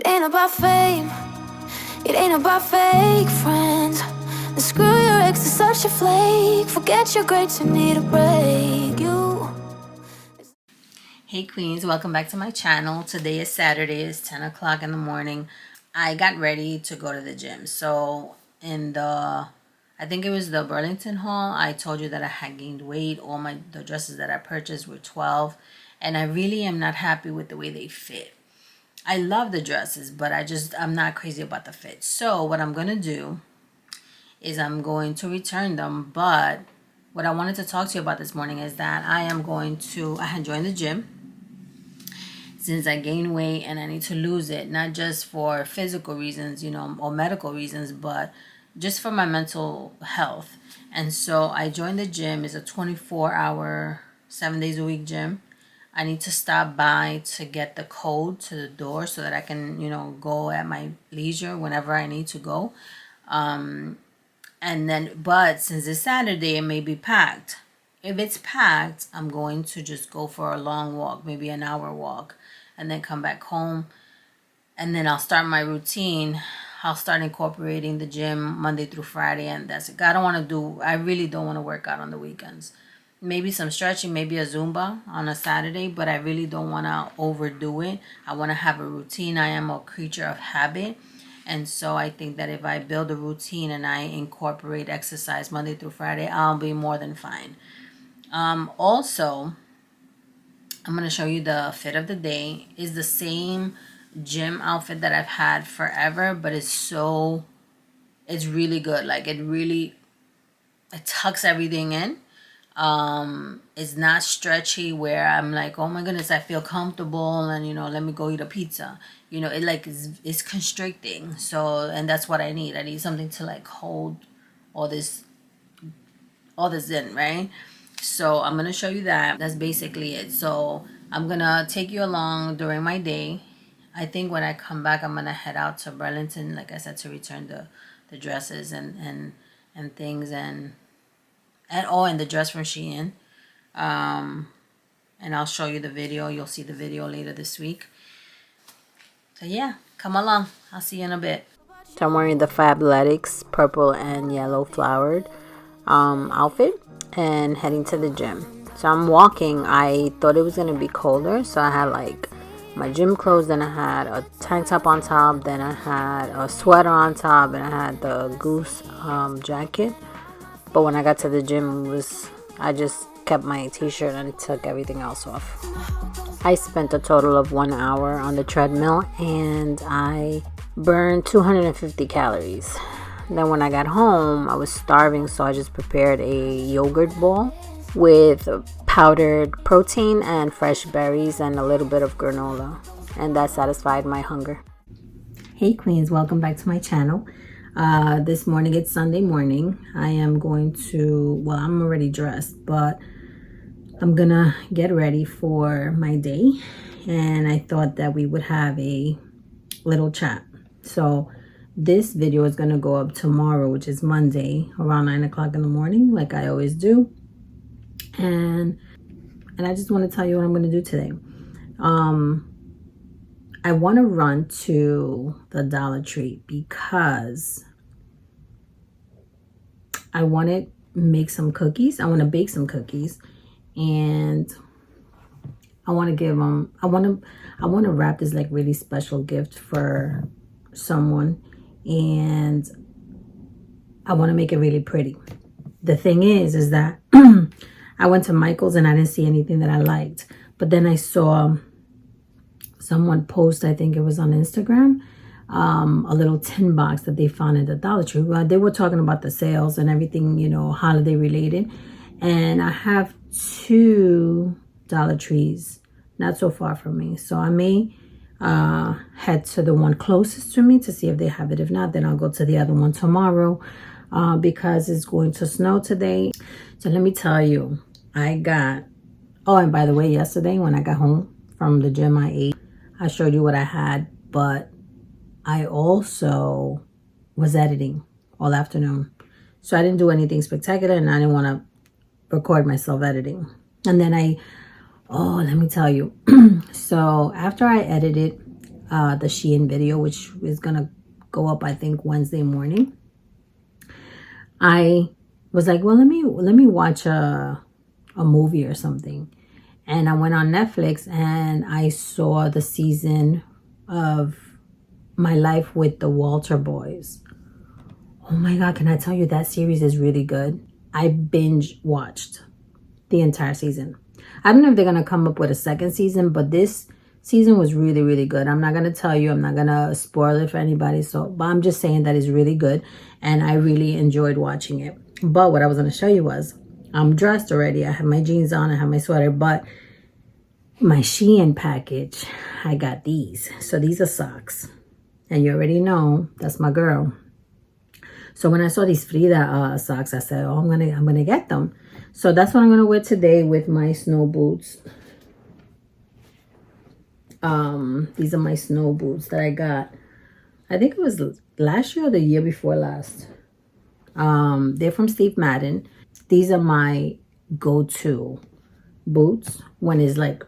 ain't about fame, it ain't about fake friends. And screw your ex, is such a flake. Forget your greats, you need a break. Hey queens, welcome back to my channel. Today is Saturday, it's 10 o'clock in the morning. I got ready to go to the gym. So I think it was the Burlington haul, I told you that I had gained weight. All the dresses that I purchased were 12, and I really am not happy with the way they fit. I love the dresses, but I'm not crazy about the fit. So what I'm gonna do is I'm going to return them. But what I wanted to talk to you about this morning is that I had joined the gym since I gained weight and I need to lose it, not just for physical reasons, or medical reasons, but just for my mental health. And so I joined the gym. It's a 24-hour, 7 days a week gym. I need to stop by to get the code to the door so that I can, go at my leisure whenever I need to go. But since it's Saturday, it may be packed. If it's packed, I'm going to just go for a long walk, maybe an hour walk, and then come back home. And then I'll start my routine. I'll start incorporating the gym Monday through Friday, and that's it. I really don't want to work out on the weekends. Maybe some stretching, maybe a Zumba on a Saturday, but I really don't want to overdo it. I want to have a routine. I am a creature of habit. And so I think that if I build a routine and I incorporate exercise Monday through Friday, I'll be more than fine. Also, I'm going to show you the fit of the day. It's the same gym outfit that I've had forever, but it's really good. Like it tucks everything in. It's not stretchy where I'm like, oh my goodness, I feel comfortable and let me go eat a pizza. It's constricting. So, and that's what I need. I need something to like hold all this in, right? So I'm gonna show you that. That's basically it. So I'm gonna take you along during my day. I think when I come back, I'm gonna head out to Burlington, like I said, to return the dresses and things and the dress from Shein. And I'll show you the video. You'll see the video later this week. So yeah, come along. I'll see you in a bit. So I'm wearing the Fabletics purple and yellow flowered outfit and heading to the gym. So I'm walking. I thought it was going to be colder, so I had like my gym clothes, then I had a tank top on top, then I had a sweater on top, and I had the goose jacket. But when I got to the gym, I just kept my t-shirt and I took everything else off. I spent a total of 1 hour on the treadmill and I burned 250 calories. Then when I got home, I was starving, so I just prepared a yogurt bowl with powdered protein and fresh berries and a little bit of granola. And that satisfied my hunger. Hey queens, welcome back to my channel. This morning, it's Sunday morning. I am going to, I'm already dressed, but I'm gonna get ready for my day. And I thought that we would have a little chat. So this video is gonna go up tomorrow, which is Monday, around 9 o'clock in the morning, like I always do. And I just want to tell you what I'm gonna do today. I want to run to the Dollar Tree because I want to make some cookies. I want to bake some cookies, and I want to give them. I want to wrap this like really special gift for someone, and I want to make it really pretty. The thing is that I went to Michael's and I didn't see anything that I liked, but then I saw someone post, I think it was on Instagram, a little tin box that they found at the Dollar Tree. Well, they were talking about the sales and everything, holiday related. And I have 2 Dollar Trees not so far from me. So I may head to the one closest to me to see if they have it. If not, then I'll go to the other one tomorrow because it's going to snow today. So let me tell you, and by the way, yesterday when I got home from the gym, I ate. I showed you what I had, but I also was editing all afternoon. So I didn't do anything spectacular and I didn't want to record myself editing. And then let me tell you. So after I edited, the Shein video, which is gonna go up, I think, Wednesday morning. I was like, well, let me watch a movie or something. And I went on Netflix and I saw the season of My Life with the Walter Boys. Oh my God, can I tell you, that series is really good. I binge watched the entire season. I don't know if they're going to come up with a second season, but this season was really, really good. I'm not going to tell you. I'm not going to spoil it for anybody. But I'm just saying that it's really good. And I really enjoyed watching it. But what I was going to show you was, I'm dressed already. I have my jeans on. I have my sweater. But my Shein package, I got these. So these are socks. And you already know, that's my girl. So when I saw these Frida socks, I said, oh, I'm gonna get them. So that's what I'm gonna wear today with my snow boots. These are my snow boots that I got. I think it was last year or the year before last. They're from Steve Madden. These are my go-to boots when it's like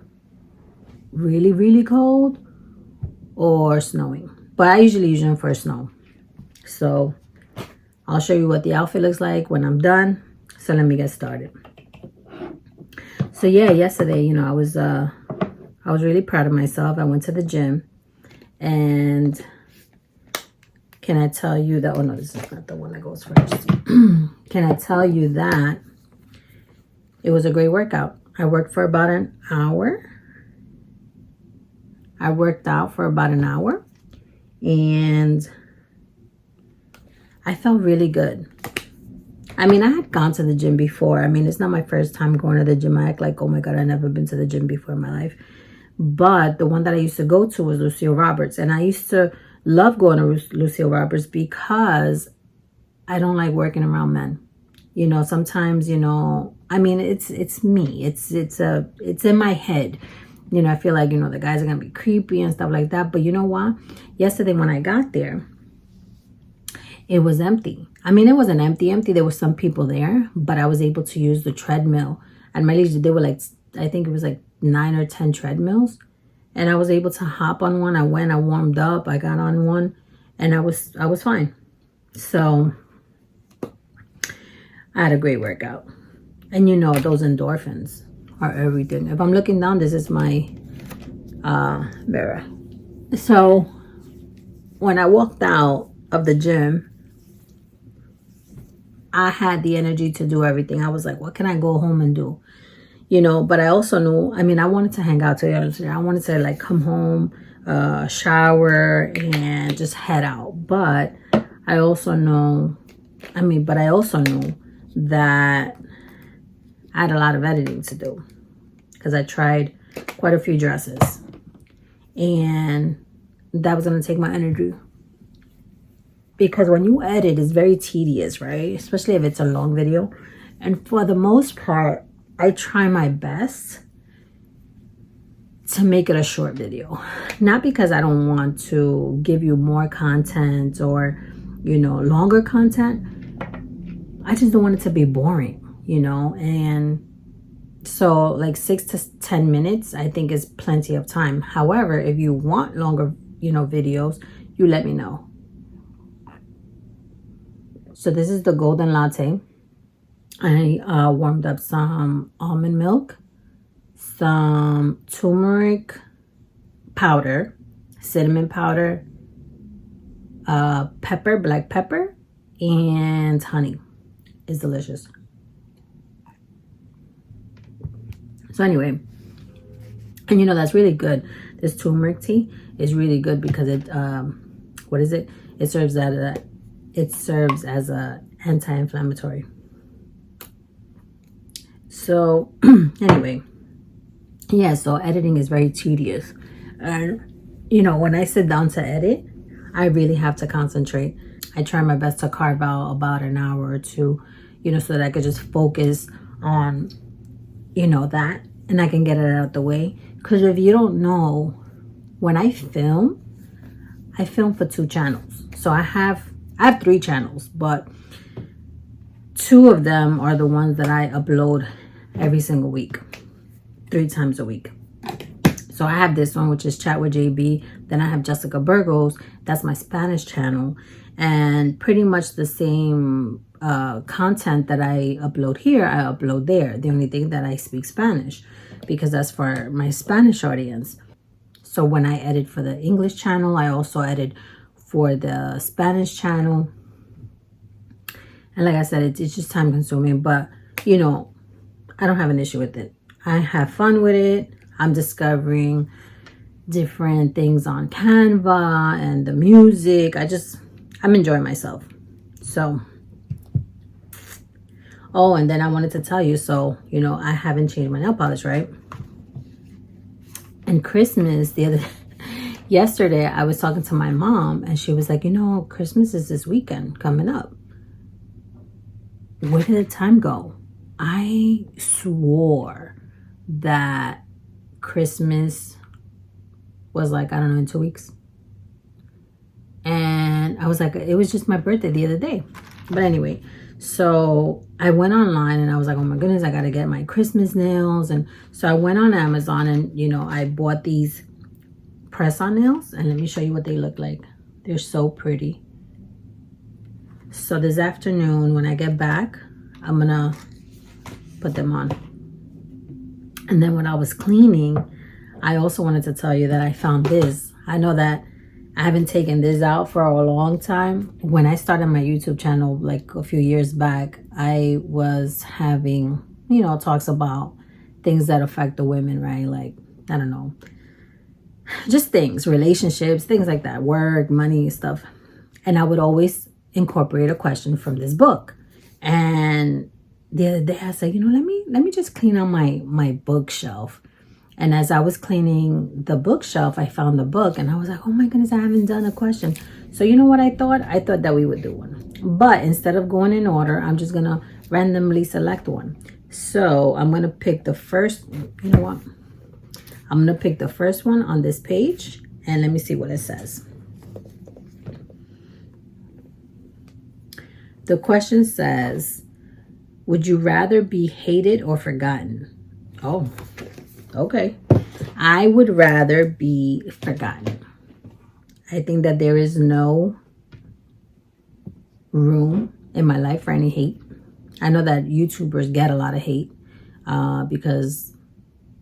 really, really cold or snowing. But I usually use them for snow. So I'll show you what the outfit looks like when I'm done. So let me get started. So yeah, yesterday, you know, I was really proud of myself. I went to the gym, and can I tell you that, oh no, this is not the one that goes first. Can I tell you that it was a great workout? I worked for about an hour. I worked out for about an hour, and I felt really good. I mean, I had gone to the gym before. I mean, it's not my first time going to the gym. I act like, oh my God, I've never been to the gym before in my life. But the one that I used to go to was Lucille Roberts. And I used to love going to Lucille Roberts because I don't like working around men. You know, sometimes, you know, I mean, it's me. It's in my head. You know, I feel like, you know, the guys are going to be creepy and stuff like that. But you know what? Yesterday when I got there, it was empty. I mean, it wasn't empty. There were some people there, but I was able to use the treadmill. And my ladies, they were like, I think it was like 9 or 10 treadmills. And I was able to hop on one. I warmed up. I got on one, and I was fine. So I had a great workout. And you know, those endorphins are everything. If I'm looking down, this is my mirror. So when I walked out of the gym, I had the energy to do everything. I was like, what can I go home and do? You know, but I also knew, I mean, I wanted to hang out today. I wanted to like come home, shower, and just head out. But I also know, that I had a lot of editing to do, because I tried quite a few dresses, and that was going to take my energy. Because when you edit, it's very tedious, right? Especially if it's a long video. And for the most part, I try my best to make it a short video. Not because I don't want to give you more content or, you know, longer content. I just don't want it to be boring, you know? And so like 6 to 10 minutes, I think is plenty of time. However, if you want longer, you know, videos, you let me know. So this is the golden latte. I warmed up some almond milk, some turmeric powder, cinnamon powder, pepper, black pepper, and honey. It's delicious. So anyway, and you know, that's really good. This turmeric tea is really good because it, what is it? It serves as a anti-inflammatory. So anyway, yeah, so editing is very tedious. And you know, when I sit down to edit, I really have to concentrate. I try my best to carve out about an hour or two, you know, so that I could just focus on, you know, that, and I can get it out the way. Because if you don't know, when I film for 2 channels. So I have 3 channels, but 2 of them are the ones that I upload every single week, 3 times a week. So I have this one, which is Chat with JB. Then I have Jessica Burgos. That's my Spanish channel. And pretty much the same content that I upload here, I upload there. The only thing that I speak Spanish, because that's for my Spanish audience. So when I edit for the English channel, I also edit for the Spanish channel. And like I said, it's just time consuming, but you know, I don't have an issue with it. I have fun with it. I'm discovering different things on Canva and the music. I'm enjoying myself. So, oh, and then I wanted to tell you, so, you know, I haven't changed my nail polish, right? And Christmas, yesterday, I was talking to my mom and she was like, you know, Christmas is this weekend coming up. Where did the time go? I swore that Christmas was like, I don't know, in 2 weeks. And I was like, it was just my birthday the other day. But anyway, so I went online and I was like, oh my goodness, I got to get my Christmas nails. And so I went on Amazon and, you know, I bought these press-on nails. And let me show you what they look like. They're so pretty. So this afternoon, when I get back, I'm going to put them on. And then when I was cleaning, I also wanted to tell you that I found this. I know that I haven't taken this out for a long time. When I started my YouTube channel like a few years back, I was having, you know, talks about things that affect the women, right? Like, I don't know, just things, relationships, things like that, work, money, stuff. And I would always incorporate a question from this book. And the other day I said, you know, let me just clean out my bookshelf. And as I was cleaning the bookshelf, I found the book and I was like, oh my goodness, I haven't done a question. So you know what I thought? I thought that we would do one. But instead of going in order, I'm just going to randomly select one. So I'm going to pick the first, you know what? I'm going to pick the first one on this page and let me see what it says. The question says, would you rather be hated or forgotten? Oh, okay. I would rather be forgotten. I think that there is no room in my life for any hate. I know that YouTubers get a lot of hate because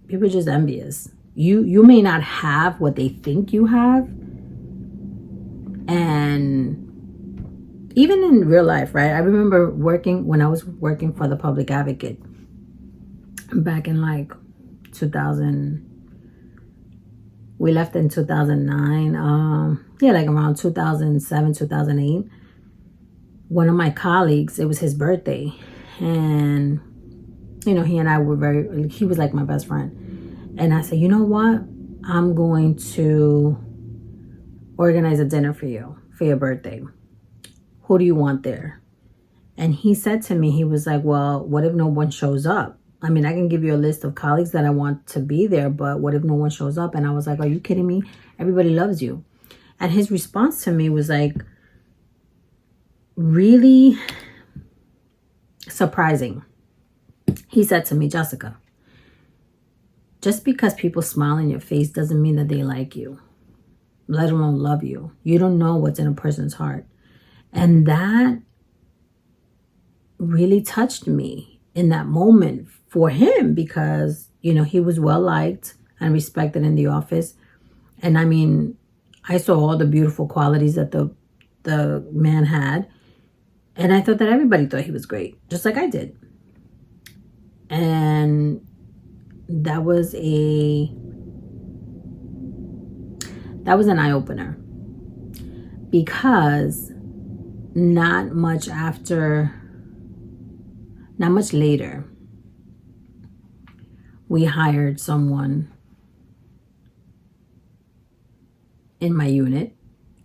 people are just envious. You may not have what they think you have. And even in real life, right? I remember when I was working for the Public Advocate back in like 2000. We left in 2009. Yeah, like around 2007, 2008. One of my colleagues, it was his birthday. And, you know, he and I were he was like my best friend. And I said, you know what? I'm going to organize a dinner for you for your birthday. Who do you want there? And he said to me, he was like, well, what if no one shows up? I mean, I can give you a list of colleagues that I want to be there, but what if no one shows up? And I was like, are you kidding me? Everybody loves you. And his response to me was like, really surprising. He said to me, Jessica, just because people smile in your face doesn't mean that they like you, let alone love you. You don't know what's in a person's heart. And that really touched me in that moment for him because, you know, he was well liked and respected in the office. And I mean, I saw all the beautiful qualities that the man had. And I thought that everybody thought he was great, just like I did. And that was an eye-opener because not much later, we hired someone in my unit.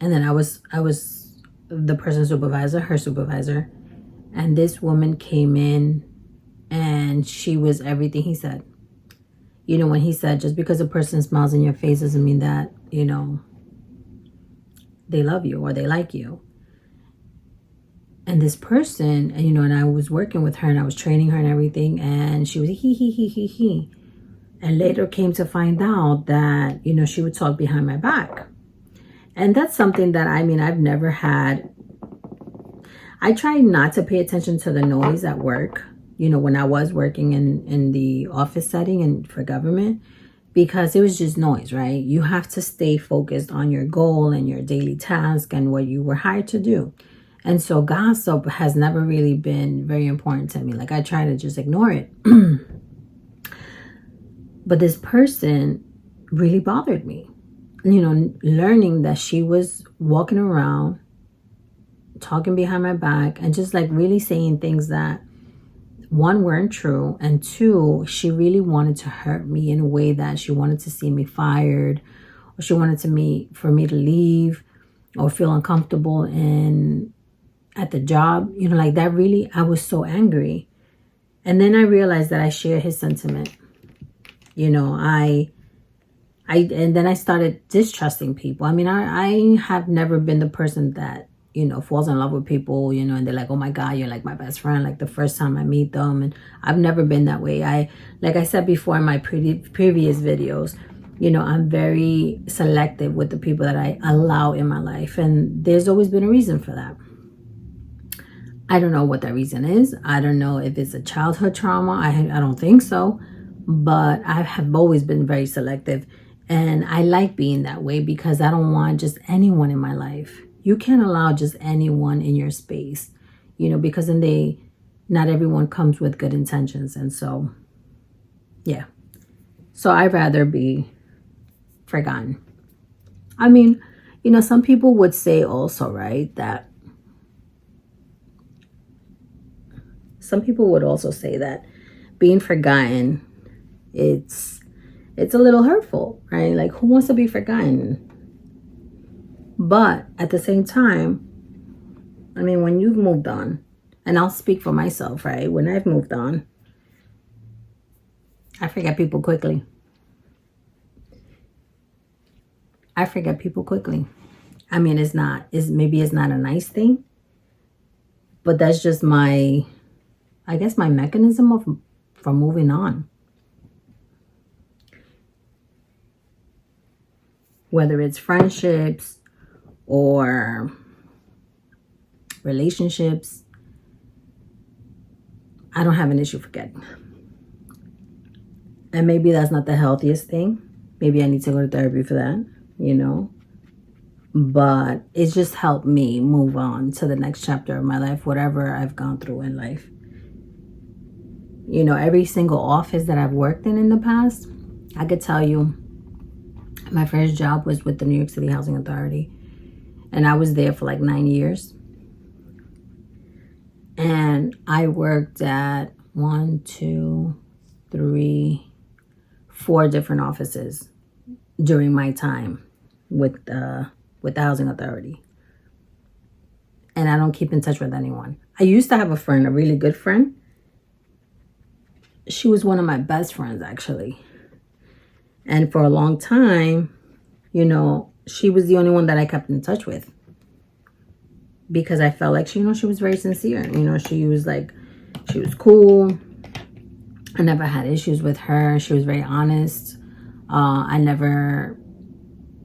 And then I was the person's supervisor, her supervisor. And this woman came in and she was everything he said. You know, when he said, just because a person smiles in your face doesn't mean that, you know, they love you or they like you. And this person, and I was working with her and I was training her and everything. And she was he. And later came to find out that, she would talk behind my back. And that's something that, I've never had. I try not to pay attention to the noise at work, when I was working in the office setting and for government, because it was just noise, right? You have to stay focused on your goal and your daily task and what you were hired to do. And so gossip has never really been very important to me. Like, I try to just ignore it. But this person really bothered me, learning that she was walking around, talking behind my back, and just like really saying things that, one, weren't true, and two, she really wanted to hurt me in a way that she wanted to see me fired, or she wanted for me to leave or feel uncomfortable at the job. Like that really, I was so angry. And then I realized that I share his sentiment. And then I started distrusting people. I have never been the person that, falls in love with people, and they're like, oh my God, you're like my best friend, like the first time I meet them. And I've never been that way. Like I said before in my previous videos, I'm very selective with the people that I allow in my life. And there's always been a reason for that. I don't know what that reason is. I don't know if it's a childhood trauma. I don't think so. But I have always been very selective. And I like being that way because I don't want just anyone in my life. You can't allow just anyone in your space, because then not everyone comes with good intentions. And so, yeah. So I'd rather be forgotten. Some people would say also, right, that some people would also say that being forgotten, it's a little hurtful, right? Like, who wants to be forgotten? But at the same time, when you've moved on, and I'll speak for myself, right? When I've moved on, I forget people quickly. Maybe it's not a nice thing, but that's just my mechanism for moving on. Whether it's friendships or relationships, I don't have an issue forgetting. And maybe that's not the healthiest thing. Maybe I need to go to therapy for that, But it's just helped me move on to the next chapter of my life, whatever I've gone through in life. Every single office that I've worked in the past, I could tell you, my first job was with the New York City Housing Authority. And I was there for like 9 years. And I worked at 4 different offices during my time with the Housing Authority. And I don't keep in touch with anyone. I used to have a friend, a really good friend. She was one of my best friends, actually. And for a long time, she was the only one that I kept in touch with. Because I felt like she was very sincere. She was cool. I never had issues with her. She was very honest. I never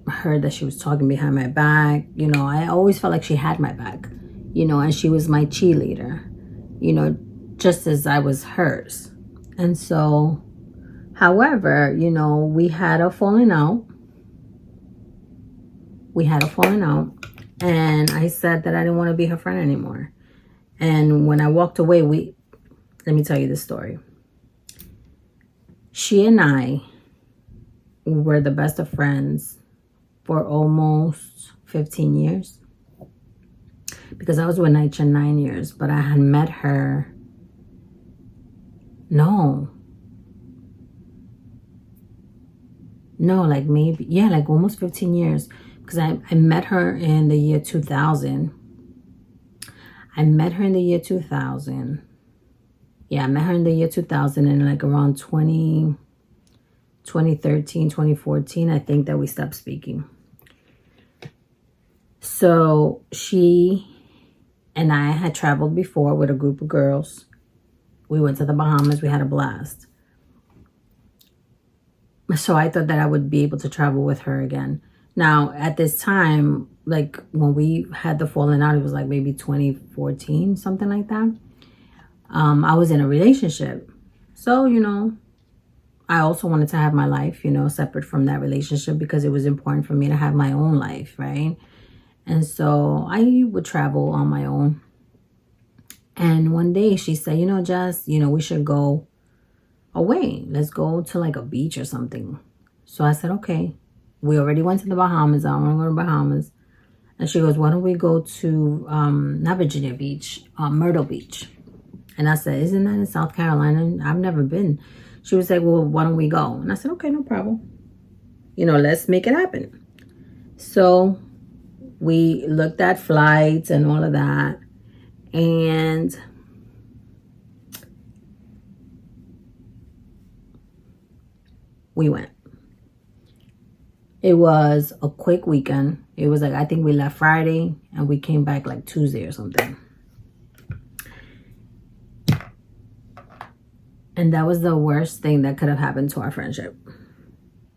heard that she was talking behind my back. I always felt like she had my back. And she was my cheerleader. Just as I was hers. And so, however, we had a falling out. And I said that I didn't want to be her friend anymore. And when I walked away, let me tell you this story. She and I were the best of friends for almost 15 years. Because I was with Nigel 9 years, but I had met her. No, like maybe, like almost 15 years. Because I met her in the year 2000. Yeah, I met her in the year 2000. And like around 2013, 2014, I think that we stopped speaking. So she and I had traveled before with a group of girls. We went to the Bahamas. We had a blast. So I thought that I would be able to travel with her again. Now, at this time, like when we had the falling out, it was like maybe 2014, something like that. I was in a relationship. So, I also wanted to have my life, separate from that relationship because it was important for me to have my own life, right? And so I would travel on my own. And one day she said, Jess, we should go away. Let's go to like a beach or something. So I said, okay. We already went to the Bahamas. I want to go to the Bahamas. And she goes, why don't we go to, not Virginia Beach, Myrtle Beach. And I said, isn't that in South Carolina? I've never been. She was like, well, why don't we go? And I said, okay, no problem. Let's make it happen. So we looked at flights and all of that. And we went. It was a quick weekend. It was like, I think we left Friday and we came back like Tuesday or something. And that was the worst thing that could have happened to our friendship.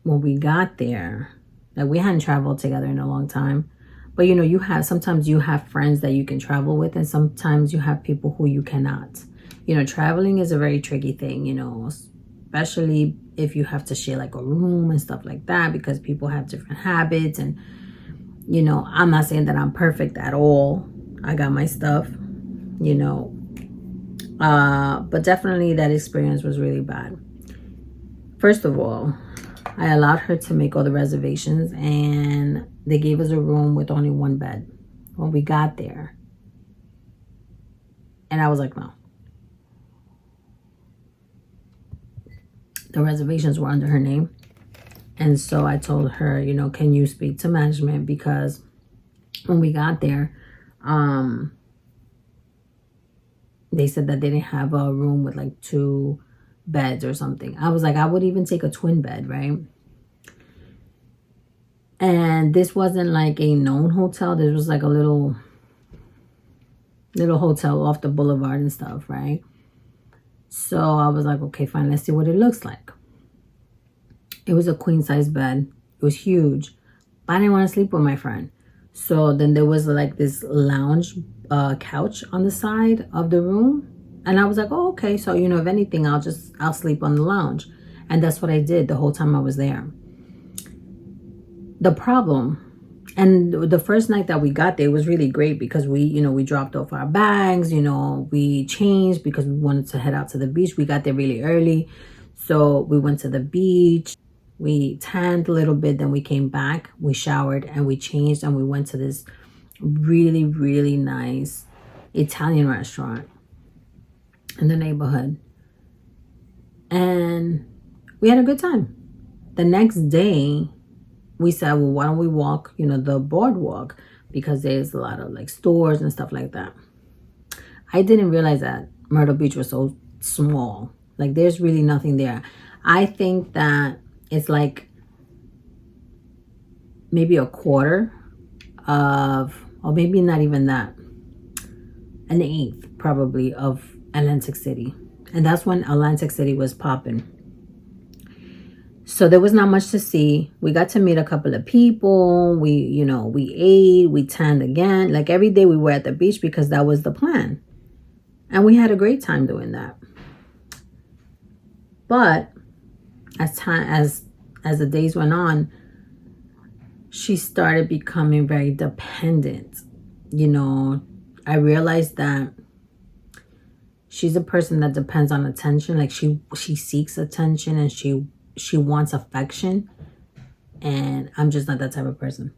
When we got there, like we hadn't traveled together in a long time. But sometimes you have friends that you can travel with, and sometimes you have people who you cannot. Traveling is a very tricky thing, especially if you have to share like a room and stuff like that, because people have different habits. And, I'm not saying that I'm perfect at all. I got my stuff, but definitely that experience was really bad. First of all, I allowed her to make all the reservations, and they gave us a room with only one bed when we got there. And I was like, no. The reservations were under her name. And so I told her, can you speak to management? Because when we got there, they said that they didn't have a room with like 2 beds or something. I was like, I would even take a twin bed, right? And this wasn't like a known hotel. This was like a little hotel off the boulevard and stuff, right? So I was like, okay, fine, let's see what it looks like. It was a queen size bed. It was huge, but I didn't want to sleep with my friend. So then there was like this lounge couch on the side of the room. And I was like, oh, okay. So, if anything, I'll sleep on the lounge. And that's what I did the whole time I was there. The problem, and the first night that we got there was really great because we dropped off our bags, we changed because we wanted to head out to the beach. We got there really early. So we went to the beach. We tanned a little bit, then we came back, we showered, and we changed, and we went to this really, really nice Italian restaurant in the neighborhood. And we had a good time. The next day, we said, well, why don't we walk, the boardwalk, because there's a lot of like stores and stuff like that. I didn't realize that Myrtle Beach was so small. Like there's really nothing there. I think that it's like maybe a quarter of, or maybe not even that, an eighth probably of Atlantic City. And that's when Atlantic City was popping. So there was not much to see. We got to meet a couple of people. We ate, we tanned again. Like every day we were at the beach because that was the plan. And we had a great time doing that. But as the days went on, she started becoming very dependent. I realized that she's a person that depends on attention. Like she seeks attention and she wants affection. And I'm just not that type of person.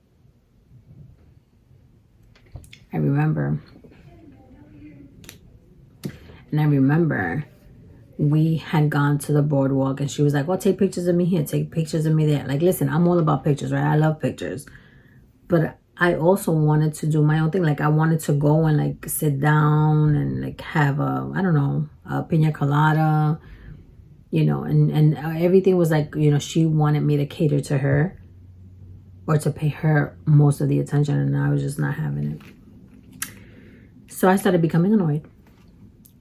I remember we had gone to the boardwalk and she was like, well, take pictures of me here, take pictures of me there. Like, listen, I'm all about pictures, right? I love pictures. But I also wanted to do my own thing. Like, I wanted to go and like sit down and like have a pina colada, and everything was like, she wanted me to cater to her or to pay her most of the attention, and I was just not having it. So I started becoming annoyed.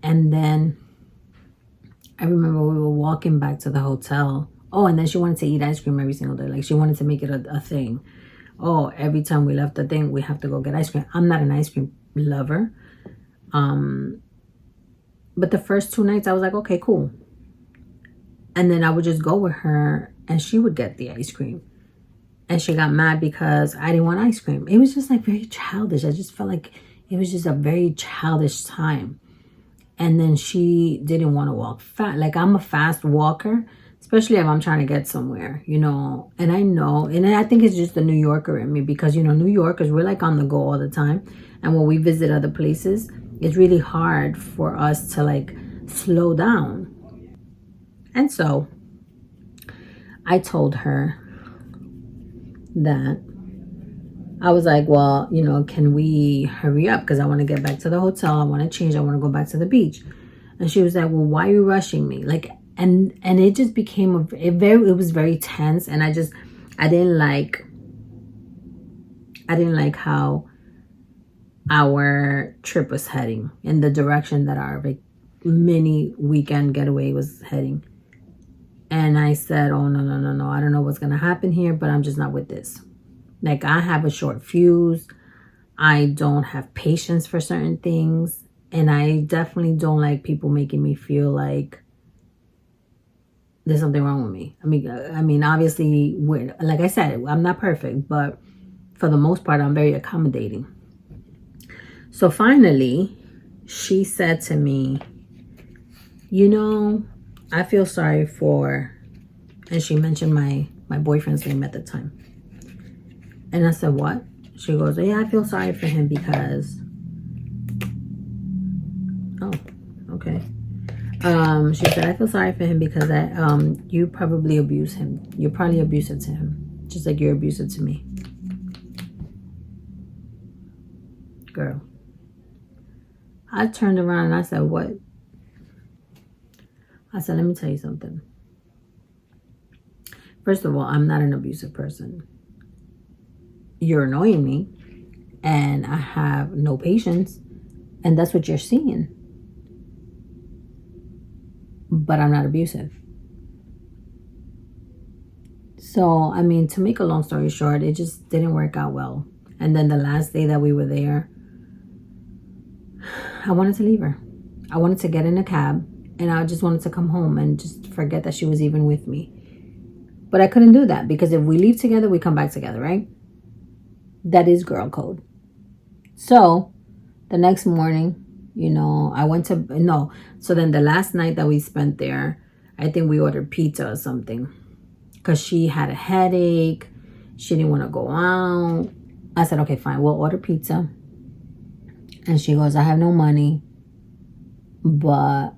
And then I remember we were walking back to the hotel Oh, and then she wanted to eat ice cream every single day. Like, she wanted to make it a thing. Oh, every time we left the thing, we have to go get ice cream. I'm not an ice cream lover. But the first 2 nights, I was like, okay, cool. And then I would just go with her, and she would get the ice cream. And she got mad because I didn't want ice cream. It was just like very childish. I just felt like it was just a very childish time. And then she didn't want to walk fast. Like, I'm a fast walker, especially if I'm trying to get somewhere, you know. And I know, and I think it's just the New Yorker in me, because, you know, New Yorkers, we're like on the go all the time. And when we visit other places, it's really hard for us to like slow down. And so I told her that I was like, well, you know, can we hurry up? Because I want to get back to the hotel. I want to change. I want to go back to the beach. And she was like, well, why are you rushing me? Like, and it just became it was very tense. And I didn't like how our trip was heading, in the direction that our like mini weekend getaway was heading. And I said, oh, no. I don't know what's going to happen here, but I'm just not with this. Like, I have a short fuse. I don't have patience for certain things. And I definitely don't like people making me feel like there's something wrong with me. I mean, obviously, like I said, I'm not perfect, but for the most part, I'm very accommodating. So finally, she said to me, you know, I feel sorry for, and she mentioned my boyfriend's name at the time. And I said, what? She goes, yeah, I feel sorry for him because, oh, okay. She said, I feel sorry for him because you probably abuse him. You're probably abusive to him, just like you're abusive to me. Girl. I turned around and I said, what? I said, let me tell you something. First of all, I'm not an abusive person. You're annoying me, and I have no patience, and that's what you're seeing. But I'm not abusive. So, I mean, to make a long story short, it just didn't work out well. And then the last day that we were there, I wanted to leave her. I wanted to get in a cab, and I just wanted to come home and just forget that she was even with me. But I couldn't do that, because if we leave together, we come back together, right? That is girl code. So the next morning, you know, so then the last night that we spent there, I think we ordered pizza or something, because she had a headache. She didn't want to go out. I said, okay, fine, we'll order pizza. And she goes, I have no money, but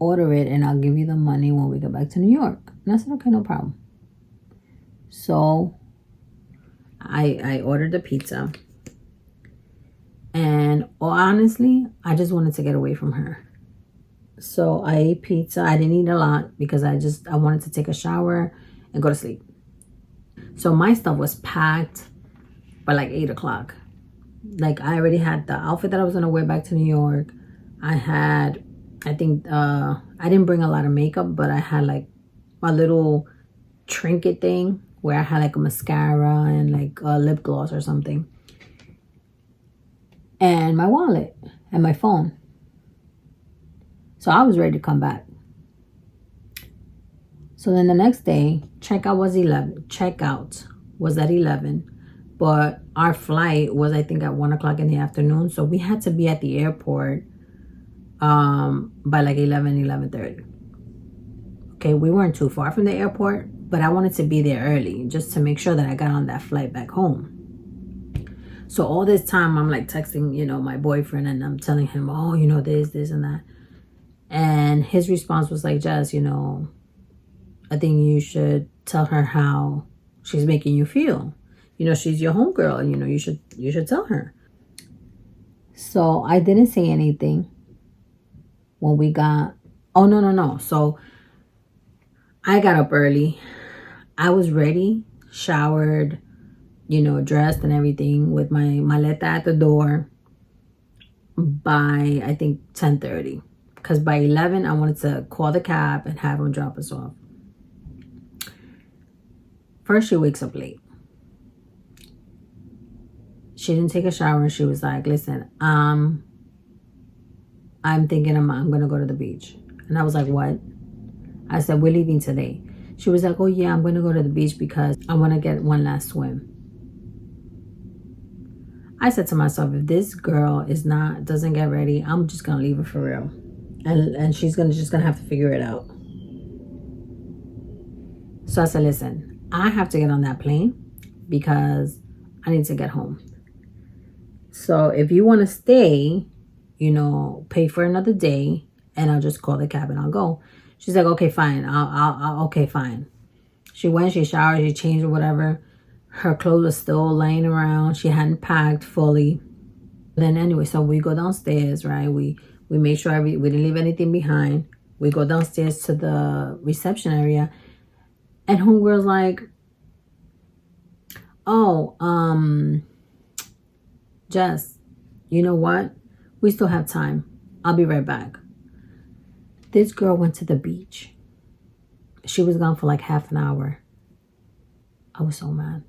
order it and I'll give you the money when we get back to New York. And I said, okay, no problem. So I ordered the pizza. And honestly, I just wanted to get away from her. So I ate pizza. I didn't eat a lot because I wanted to take a shower and go to sleep. So my stuff was packed by like 8 o'clock. Like, I already had the outfit that I was going to wear back to New York. I didn't bring a lot of makeup, but I had like a little trinket thing where I had like a mascara and like a lip gloss or something. And my wallet and my phone. So I was ready to come back. So then the next day, checkout was at 11. But our flight was, I think, at 1 o'clock in the afternoon. So we had to be at the airport by like 11:30. Okay, we weren't too far from the airport, but I wanted to be there early just to make sure that I got on that flight back home. So all this time, I'm like texting, you know, my boyfriend, and I'm telling him, oh, you know, this and that. And his response was like, Jess, you know, I think you should tell her how she's making you feel. You know, she's your homegirl, and, you know, you should tell her. So I didn't say anything when we got, oh, no. So I got up early. I was ready, showered, you know, dressed and everything, with my maleta at the door by, I think, 10:30. Because by 11, I wanted to call the cab and have him drop us off. First, she wakes up late. She didn't take a shower, and she was like, listen, I'm thinking I'm going to go to the beach. And I was like, what? I said, we're leaving today. She was like, oh yeah, I'm going to go to the beach because I want to get one last swim. I said to myself, if this girl doesn't get ready, I'm just going to leave her for real. And she's just going to have to figure it out. So I said, listen, I have to get on that plane because I need to get home. So if you want to stay, pay for another day, and I'll just call the cab and I'll go. She's like, okay, fine. Okay, fine. She went, she showered, she changed or whatever. Her clothes were still laying around. She hadn't packed fully. Then anyway, so we go downstairs, right? We made sure we didn't leave anything behind. We go downstairs to the reception area. And homegirl's like, oh, Jess, you know what? We still have time. I'll be right back. This girl went to the beach. She was gone for like half an hour. I was so mad.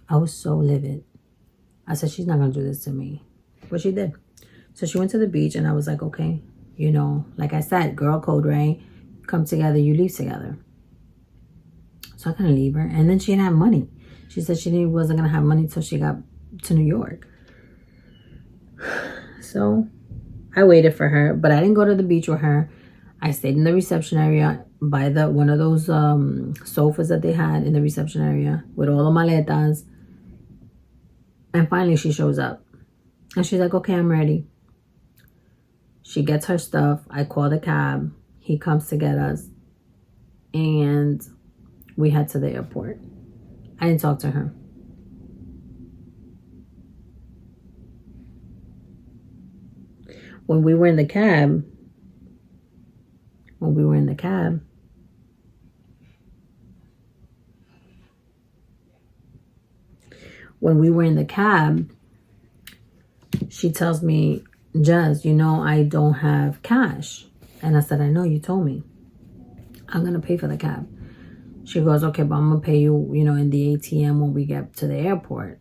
I was so livid. I said, she's not going to do this to me. But she did. So she went to the beach and I was like, okay, like I said, girl code, right? Come together, you leave together. So I couldn't leave her. And then she didn't have money. She said she wasn't going to have money until she got to New York. So I waited for her, but I didn't go to the beach with her. I stayed in the reception area by one of those sofas that they had in the reception area with all the maletas. And finally she shows up. And she's like, okay, I'm ready. She gets her stuff. I call the cab. He comes to get us. And we head to the airport. I didn't talk to her. When we were in the cab, she tells me, Jess, I don't have cash. And I said, I know, you told me. I'm going to pay for the cab. She goes, okay, but I'm going to pay you, in the ATM when we get to the airport.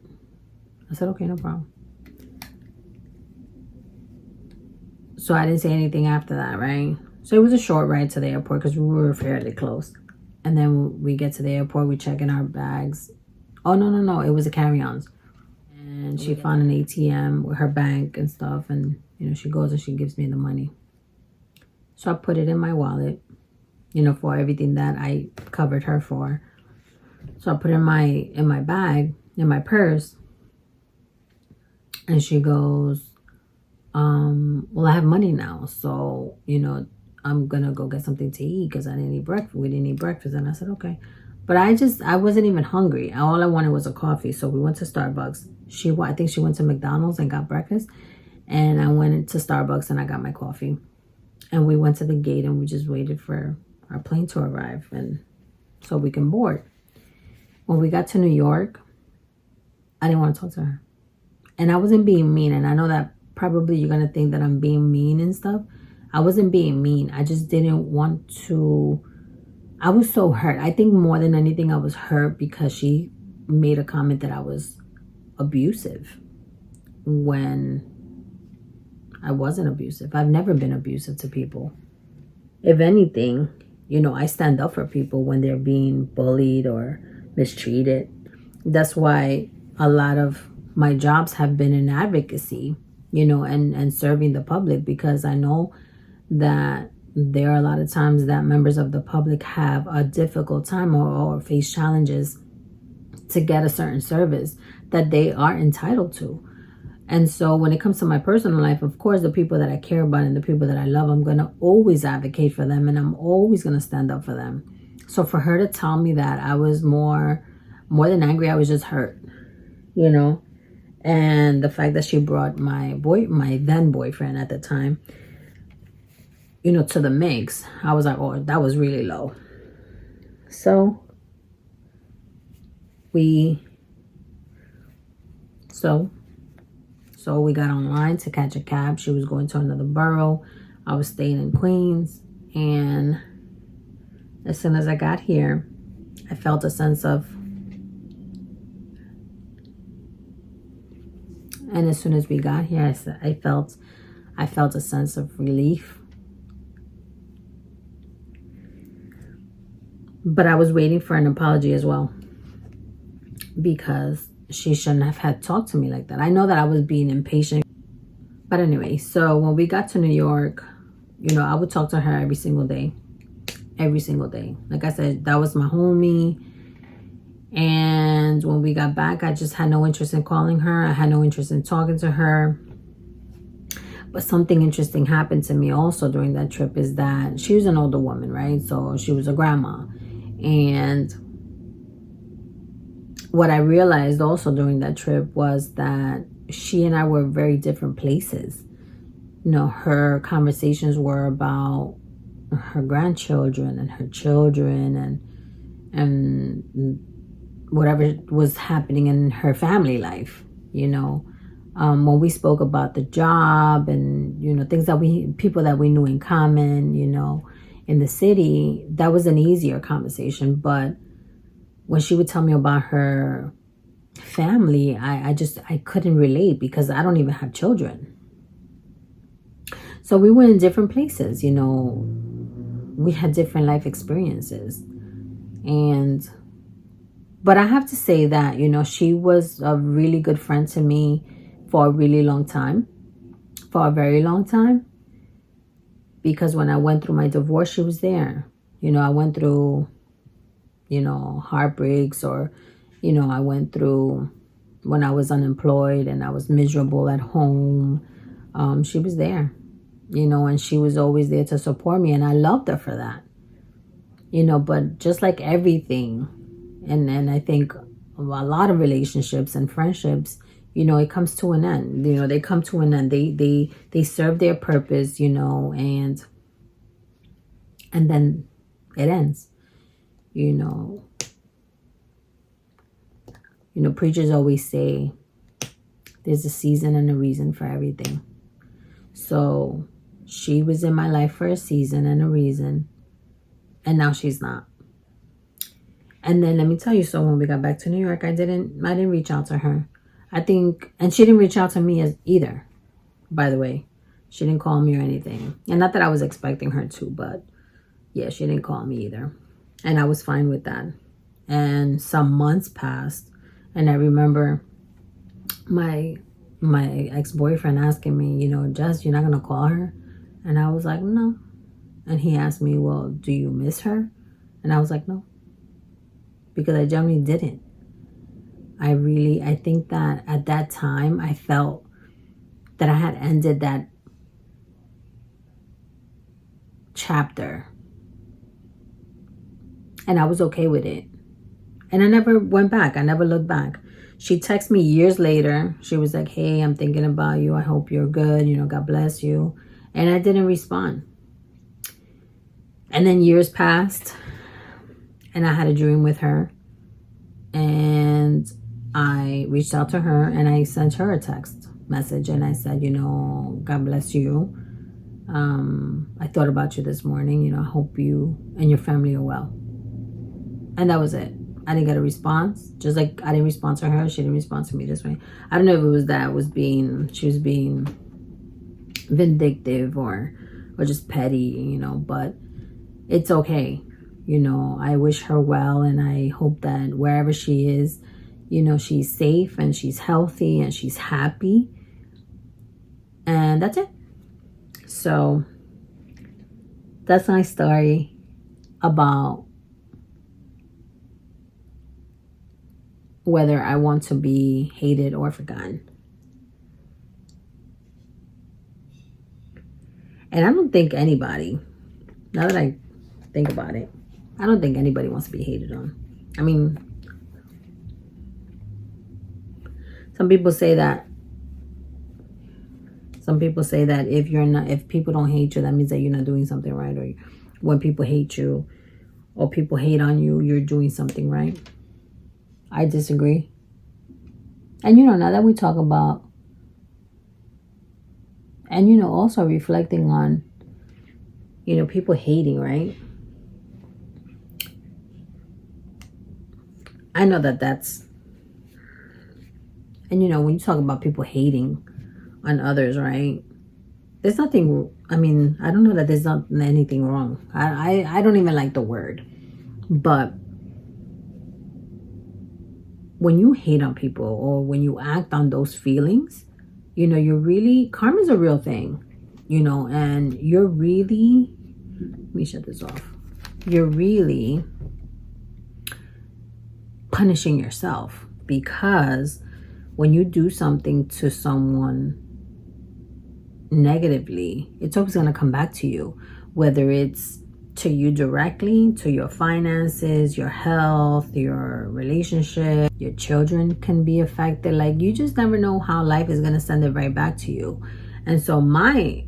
I said, okay, no problem. So I didn't say anything after that, right? So it was a short ride to the airport because we were fairly close. And then we get to the airport, we check in our bags. Oh, no, it was a carry-ons. And she found an ATM with her bank and stuff. And, she goes and she gives me the money. So I put it in my wallet, for everything that I covered her for. So I put it in my bag, in my purse. And she goes, well, I have money now. So, I'm going to go get something to eat because I didn't eat breakfast. We didn't eat breakfast. And I said, okay. But I wasn't even hungry. All I wanted was a coffee. So we went to Starbucks. I think she went to McDonald's and got breakfast. And I went to Starbucks and I got my coffee. And we went to the gate and we just waited for our plane to arrive and so we can board. When we got to New York, I didn't want to talk to her. And I wasn't being mean. And I know that probably you're going to think that I'm being mean and stuff. I wasn't being mean. I just didn't want to. I was so hurt. I think more than anything, I was hurt because she made a comment that I was abusive when I wasn't abusive. I've never been abusive to people. If anything, I stand up for people when they're being bullied or mistreated. That's why a lot of my jobs have been in advocacy, and serving the public, because I know that there are a lot of times that members of the public have a difficult time or face challenges to get a certain service that they are entitled to. And so when it comes to my personal life, of course, the people that I care about and the people that I love, I'm going to always advocate for them and I'm always going to stand up for them. So for her to tell me that, I was more than angry. I was just hurt, and the fact that she brought my then boyfriend at the time, to the mix, I was like, oh, that was really low. So we got online to catch a cab. She was going to another borough. I was staying in Queens. And as soon as I got here, I felt a sense of, and as soon as we got here, I felt a sense of relief. But I was waiting for an apology as well, because she shouldn't have had talked to me like that. I know that I was being impatient. But anyway, so when we got to New York, you know, I would talk to her every single day. Every single day. Like I said, that was my homie. And when we got back, I just had no interest in calling her. I had no interest in talking to her. But something interesting happened to me also during that trip, is that she was an older woman, right? So she was a grandma. And what I realized also during that trip was that she and I were very different places. You know, her conversations were about her grandchildren and her children and whatever was happening in her family life, you know. When we spoke about the job and, you know, things that people that we knew in common, you know, in the city, that was an easier conversation. But when she would tell me about her family, I couldn't relate, because I don't even have children. So we were in different places, you know. We had different life experiences. But I have to say that, you know, she was a really good friend to me for a really long time. For a very long time. Because when I went through my divorce, she was there. You know, I went through, you know, heartbreaks, or, you know, I went through when I was unemployed and I was miserable at home. She was there, you know, and she was always there to support me. And I loved her for that, you know. But just like everything, and I think a lot of relationships and friendships, you know, it comes to an end. You know, they come to an end. They serve their purpose, you know, and then it ends. You know, preachers always say there's a season and a reason for everything. So she was in my life for a season and a reason, and now she's not. And then let me tell you, so when we got back to New York, I didn't reach out to her. I think, and she didn't reach out to me either, by the way. She didn't call me or anything. And not that I was expecting her to, but yeah, she didn't call me either. And I was fine with that. And some months passed, and I remember my ex-boyfriend asking me, you know, Jess, you're not going to call her? And I was like, no. And he asked me, well, do you miss her? And I was like, no. Because I generally didn't. I think that at that time, I felt that I had ended that chapter. And I was okay with it. And I never went back. I never looked back. She texted me years later. She was like, hey, I'm thinking about you. I hope you're good. You know, God bless you. And I didn't respond. And then years passed. And I had a dream with her. And I reached out to her and I sent her a text message. And I said, you know, God bless you. I thought about you this morning. You know, I hope you and your family are well. And that was it. I didn't get a response. Just like I didn't respond to her, she didn't respond to me this way. I don't know if it was that she was being vindictive or just petty, you know, but it's okay. You know, I wish her well, and I hope that wherever she is, you know, she's safe and she's healthy and she's happy. And that's it. So that's my story about whether I want to be hated or forgotten. And I don't think anybody, now that I think about it, I don't think anybody wants to be hated on. I mean, some people say that if people don't hate you, that means that you're not doing something right. Or when people hate you or people hate on you, you're doing something right. I disagree. And, you know, now that we talk about, and, you know, also reflecting on, you know, people hating, right? I know that that's, and you know, when you talk about people hating on others, right? There's nothing, I mean, I don't know that there's not anything wrong. I don't even like the word. But when you hate on people or when you act on those feelings, you know, you're really, karma's a real thing, you know, and you're really, let me shut this off. You're really punishing yourself, because when you do something to someone negatively, it's always going to come back to you, whether it's to you directly, to your finances, your health, your relationship, your children can be affected. Like, you just never know how life is going to send it right back to you. And so my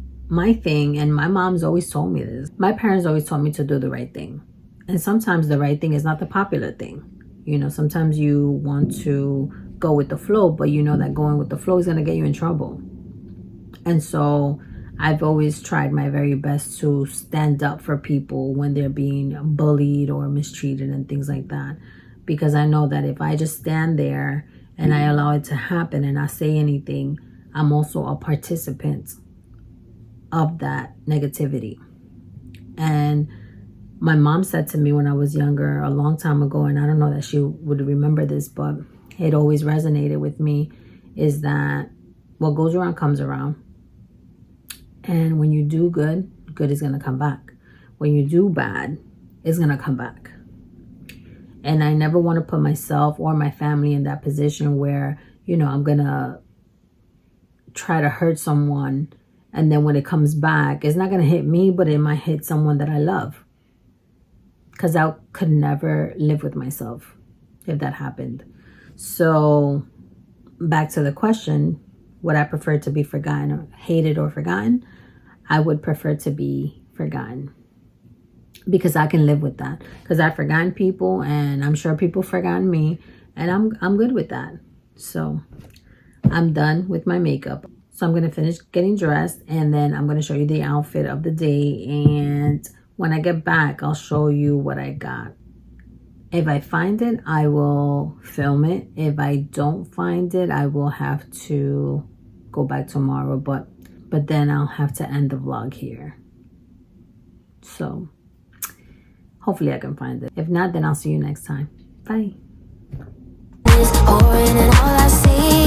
thing, and my mom's always told me this, my parents always told me to do the right thing. And sometimes the right thing is not the popular thing. You know, sometimes you want to go with the flow, but you know that going with the flow is going to get you in trouble. And so I've always tried my very best to stand up for people when they're being bullied or mistreated and things like that. Because I know that if I just stand there and I allow it to happen and not say anything, I'm also a participant of that negativity. And my mom said to me when I was younger, a long time ago, and I don't know that she would remember this, but it always resonated with me, is that what goes around comes around. And when you do good, good is going to come back. When you do bad, it's going to come back. And I never want to put myself or my family in that position where, you know, I'm going to try to hurt someone. And then when it comes back, it's not going to hit me, but it might hit someone that I love. Because I could never live with myself if that happened. So back to the question, would I prefer to be forgotten or hated or forgotten? I would prefer to be forgotten, because I can live with that. Because I've forgotten people, and I'm sure people forgotten me, and I'm good with that. So I'm done with my makeup. So I'm going to finish getting dressed, and then I'm going to show you the outfit of the day. And when I get back, I'll show you what I got. If I find it, I will film it. If I don't find it, I will have to go back tomorrow. But then I'll have to end the vlog here. So hopefully I can find it. If not, then I'll see you next time. Bye. Pouring and all I see